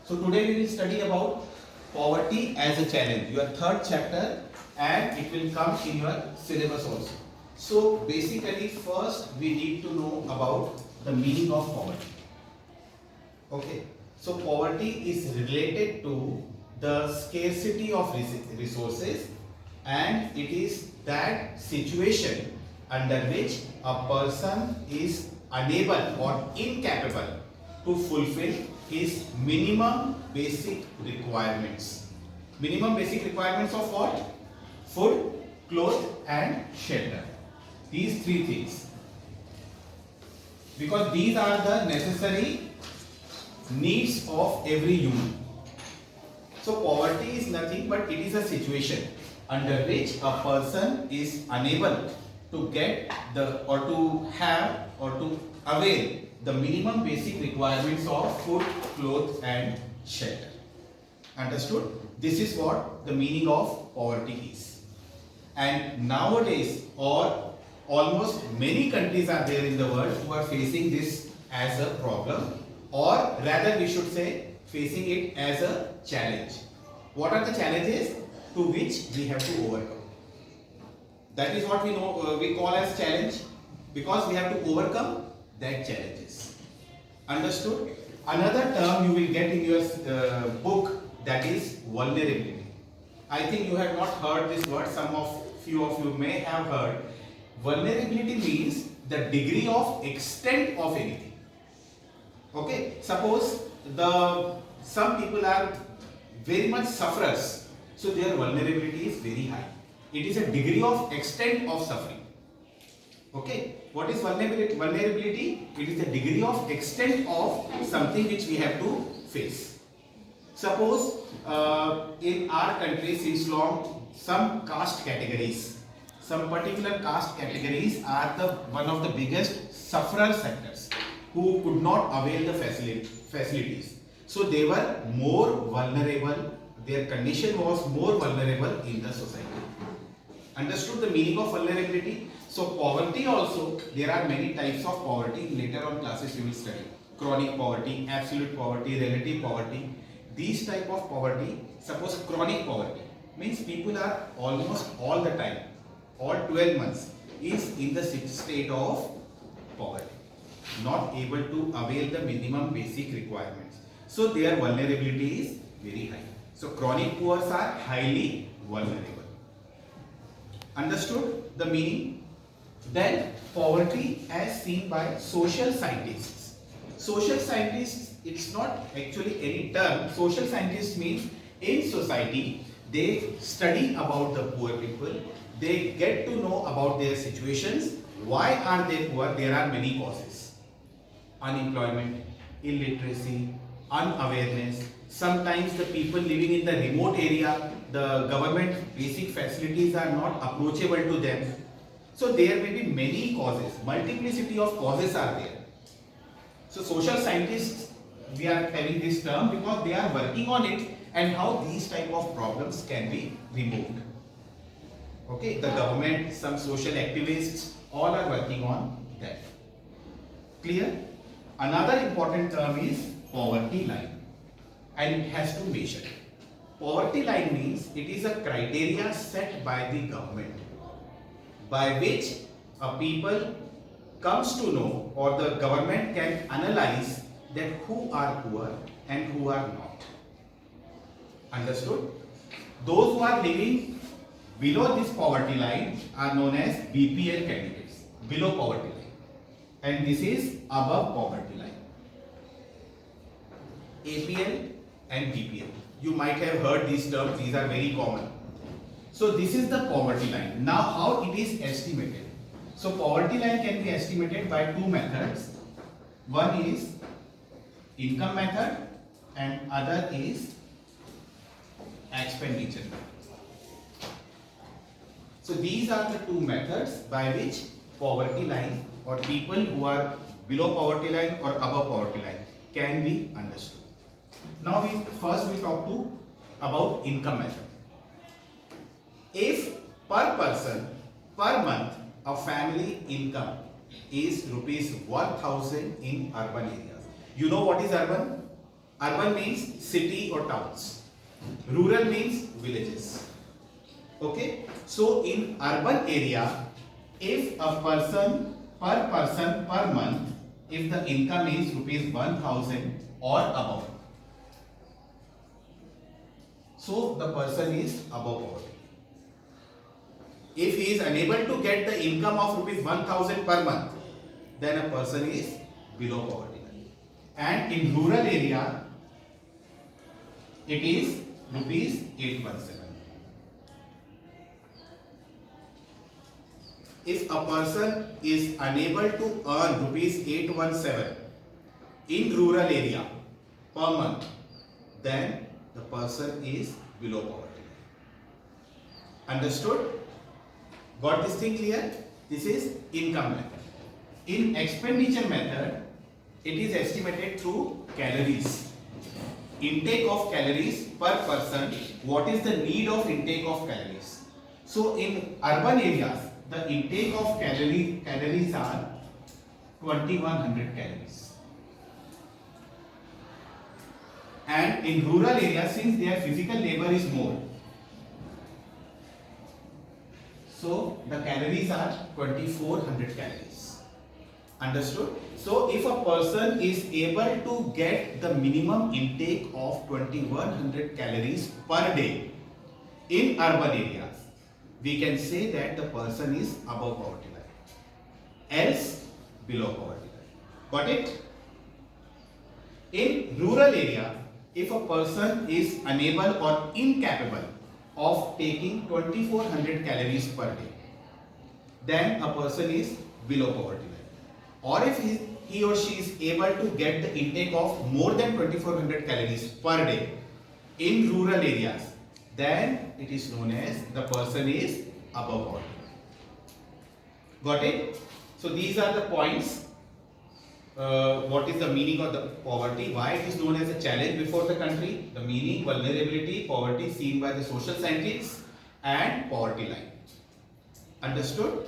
So today we will study about poverty as a challenge, your third chapter, and it will come in your syllabus also. So basically first we need to know about the meaning of poverty. Okay, so poverty is related to the scarcity of resources, and it is that situation under which a person is unable or incapable to fulfill his minimum basic requirements. Minimum basic requirements of what? Food, clothes and shelter. These three things. Because these are the necessary needs of every human. So poverty is nothing but it is a situation under which a person is unable to get the or to have or to avail the minimum basic requirements of food, clothes and shelter. Understood? This is what the meaning of poverty is. And nowadays, or almost many countries are there in the world who are facing this as a problem, or rather we should say facing it as a challenge. What are the challenges to which we have to overcome? That is what we know we call as challenge, because we have to overcome that challenges. Understood? Another term you will get in your book, that is vulnerability. I think you have not heard this word. Few of you may have heard. Vulnerability means the degree of extent of anything. Okay, suppose some people are very much sufferers, so their vulnerability is very high. It is a degree of extent of suffering. Okay, what is vulnerability? Vulnerability, it is the degree of extent of something which we have to face. Suppose in our country since long, some caste categories, some particular caste categories are one of the biggest sufferer sectors who could not avail the facilities. So they were more vulnerable, their condition was more vulnerable in the society. Understood the meaning of vulnerability? So poverty also, there are many types of poverty. Later on classes you will study. Chronic poverty, absolute poverty, relative poverty. These type of poverty, suppose chronic poverty, means people are almost all the time, all 12 months, is in the state of poverty, not able to avail the minimum basic requirements. So their vulnerability is very high. So chronic poor are highly vulnerable. Understood the meaning? Then poverty as seen by social scientists. Social scientists, it's not actually any term. Social scientists means in society they study about the poor people, they get to know about their situations. Why are they poor? There are many causes. Unemployment, illiteracy, unawareness. Sometimes the people living in the remote area, the government basic facilities are not approachable to them. So there may be many causes, multiplicity of causes are there. So social scientists, we are having this term because they are working on it and how these type of problems can be removed. Okay, the government, some social activists, all are working on that. Clear? Another important term is poverty line, and it has to measure. Poverty line means it is a criteria set by the government by which a people comes to know, or the government can analyze that who are poor and who are not. Understood? Those who are living below this poverty line are known as BPL candidates, below poverty line, and this is above poverty line. APL and BPL. You might have heard these terms, these are very common. So this is the poverty line. Now how it is estimated? So poverty line can be estimated by two methods. One is income method and other is expenditure method. So these are the two methods by which poverty line or people who are below poverty line or above poverty line can be understood. Now first we talk about income method. If per person per month a family income is rupees 1000 in urban areas. You know what is urban? Urban means city or towns. Rural means villages. Okay. So in urban area, if a person per month, if the income is rupees 1000 or above, so the person is above poverty. If he is unable to get the income of rupees 1000 per month, then a person is below poverty line. And in rural area, it is rupees 817. If a person is unable to earn rupees 817 in rural area per month, then the person is below poverty. Understood? Got this thing clear? This is income method. In expenditure method, it is estimated through calories. Intake of calories per person. What is the need of intake of calories? So in urban areas, the intake of calories are 2100 calories. And in rural areas, since their physical labor is more, so the calories are 2400 calories. Understood? So if a person is able to get the minimum intake of 2100 calories per day in urban areas, we can say that the person is above poverty line, else below poverty line. Got it? In rural area, if a person is unable or incapable of taking 2400 calories per day, then a person is below poverty line. Or if he or she is able to get the intake of more than 2400 calories per day in rural areas, then it is known as the person is above poverty line. Got it? So these are the points. What is the meaning of the poverty? Why it is known as a challenge before the country? The meaning, vulnerability, poverty seen by the social scientists, and poverty line. Understood?